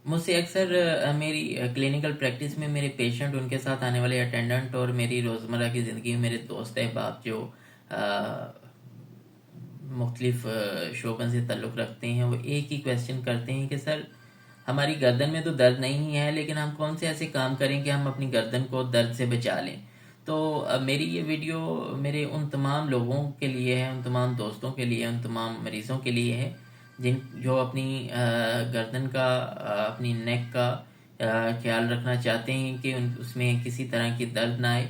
مجھ سے اکثر میری کلینکل پریکٹس میں میرے پیشنٹ، ان کے ساتھ آنے والے اٹینڈنٹ اور میری روزمرہ کی زندگی میں میرے دوست احباب جو مختلف شعبوں سے تعلق رکھتے ہیں، وہ ایک ہی کویشچن کرتے ہیں کہ سر ہماری گردن میں تو درد نہیں ہے، لیکن ہم کون سے ایسے کام کریں کہ ہم اپنی گردن کو درد سے بچا لیں۔ تو میری یہ ویڈیو میرے ان تمام لوگوں کے لیے ہے، ان تمام دوستوں کے لیے، ان تمام مریضوں کے لیے ہے جو اپنی گردن کا، اپنی نیک کا خیال رکھنا چاہتے ہیں کہ اس میں کسی طرح کی درد نہ آئے،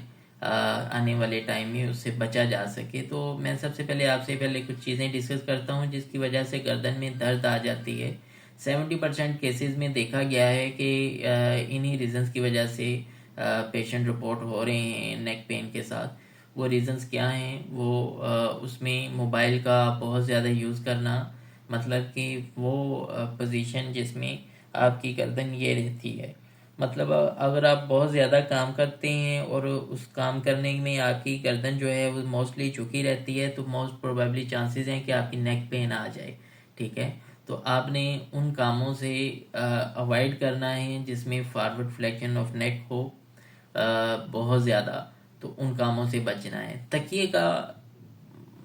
آنے والے ٹائم میں اس سے بچا جا سکے۔ تو میں سب سے پہلے آپ سے کچھ چیزیں ڈسکس کرتا ہوں جس کی وجہ سے گردن میں درد آ جاتی ہے۔ 70% کیسز میں دیکھا گیا ہے کہ انہی ریزنز کی وجہ سے پیشنٹ رپورٹ ہو رہے ہیں نیک پین کے ساتھ۔ وہ ریزنز کیا ہیں؟ وہ اس میں موبائل کا بہت زیادہ یوز کرنا، مطلب کہ وہ پوزیشن جس میں آپ کی گردن یہ رہتی ہے، مطلب اگر آپ بہت زیادہ کام کرتے ہیں اور اس کام کرنے میں آپ کی گردن جو ہے وہ موسٹلی جھکی رہتی ہے، تو موسٹ پروبیبلی چانسز ہیں کہ آپ کی نیک پین آ جائے، ٹھیک ہے؟ تو آپ نے ان کاموں سے اوائڈ کرنا ہے جس میں فارورڈ فلیکشن آف نیک ہو بہت زیادہ، تو ان کاموں سے بچنا ہے۔ تکیے کا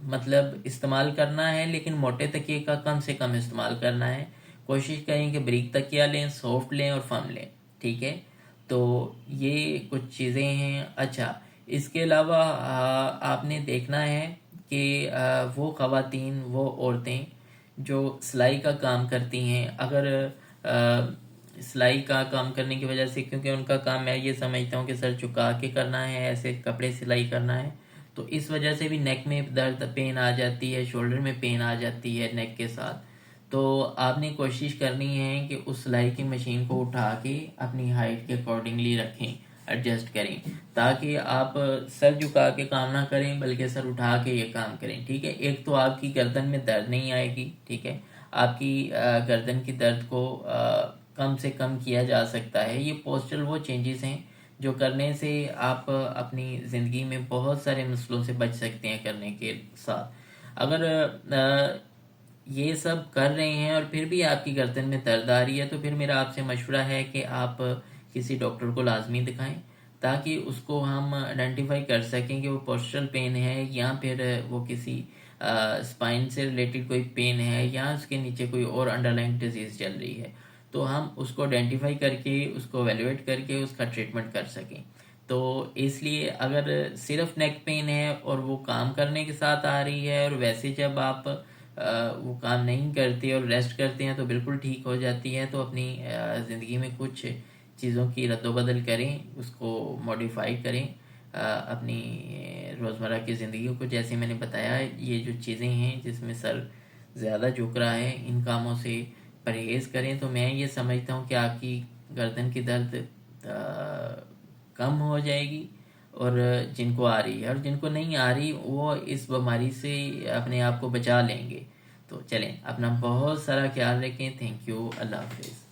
مطلب استعمال کرنا ہے، لیکن موٹے تکیے کا کم سے کم استعمال کرنا ہے۔ کوشش کریں کہ بریک تکیہ لیں، سافٹ لیں اور فم لیں، ٹھیک ہے؟ تو یہ کچھ چیزیں ہیں۔ اچھا، اس کے علاوہ آپ نے دیکھنا ہے کہ وہ خواتین، وہ عورتیں جو سلائی کا کام کرتی ہیں، اگر سلائی کا کام کرنے کی وجہ سے، کیونکہ ان کا کام میں یہ سمجھتا ہوں کہ سر چکا کے کرنا ہے، ایسے کپڑے سلائی کرنا ہے، تو اس وجہ سے بھی نیک میں درد پین آ جاتی ہے، شولڈر میں پین آ جاتی ہے نیک کے ساتھ۔ تو آپ نے کوشش کرنی ہے کہ اس سلائی کی مشین کو اٹھا کے اپنی ہائٹ کے اکارڈنگلی رکھیں، ایڈجسٹ کریں، تاکہ آپ سر جھکا کے کام نہ کریں بلکہ سر اٹھا کے یہ کام کریں، ٹھیک ہے؟ ایک تو آپ کی گردن میں درد نہیں آئے گی، ٹھیک ہے؟ آپ کی گردن کی درد کو کم سے کم کیا جا سکتا ہے۔ یہ پوسچرل وہ چینجز ہیں جو کرنے سے آپ اپنی زندگی میں بہت سارے مسئلوں سے بچ سکتے ہیں کرنے کے ساتھ۔ اگر یہ سب کر رہے ہیں اور پھر بھی آپ کی گردن میں درد آ رہی ہے، تو پھر میرا آپ سے مشورہ ہے کہ آپ کسی ڈاکٹر کو لازمی دکھائیں، تاکہ اس کو ہم آئیڈینٹیفائی کر سکیں کہ وہ پوسچرل پین ہے یا پھر وہ کسی اسپائن سے ریلیٹڈ کوئی پین ہے، یا اس کے نیچے کوئی اور انڈرلائنگ ڈیزیز چل رہی ہے، تو ہم اس کو آئیڈینٹیفائی کر کے، اس کو ایویلویٹ کر کے اس کا ٹریٹمنٹ کر سکیں۔ تو اس لیے اگر صرف نیک پین ہے اور وہ کام کرنے کے ساتھ آ رہی ہے، اور ویسے جب آپ وہ کام نہیں کرتے اور ریسٹ کرتے ہیں تو بالکل ٹھیک ہو جاتی ہے، تو اپنی زندگی میں کچھ چیزوں کی رد و بدل کریں، اس کو موڈیفائی کریں اپنی روزمرہ کی زندگی کو۔ جیسے میں نے بتایا، یہ جو چیزیں ہیں جس میں سر زیادہ جھک رہا ہے، ان کاموں سے پرہیز کریں، تو میں یہ سمجھتا ہوں کہ آپ کی گردن کی درد کم ہو جائے گی، اور جن کو آ رہی ہے اور جن کو نہیں آ رہی وہ اس بیماری سے اپنے آپ کو بچا لیں گے۔ تو چلیں، اپنا بہت سارا خیال رکھیں۔ تھینک یو، اللہ حافظ۔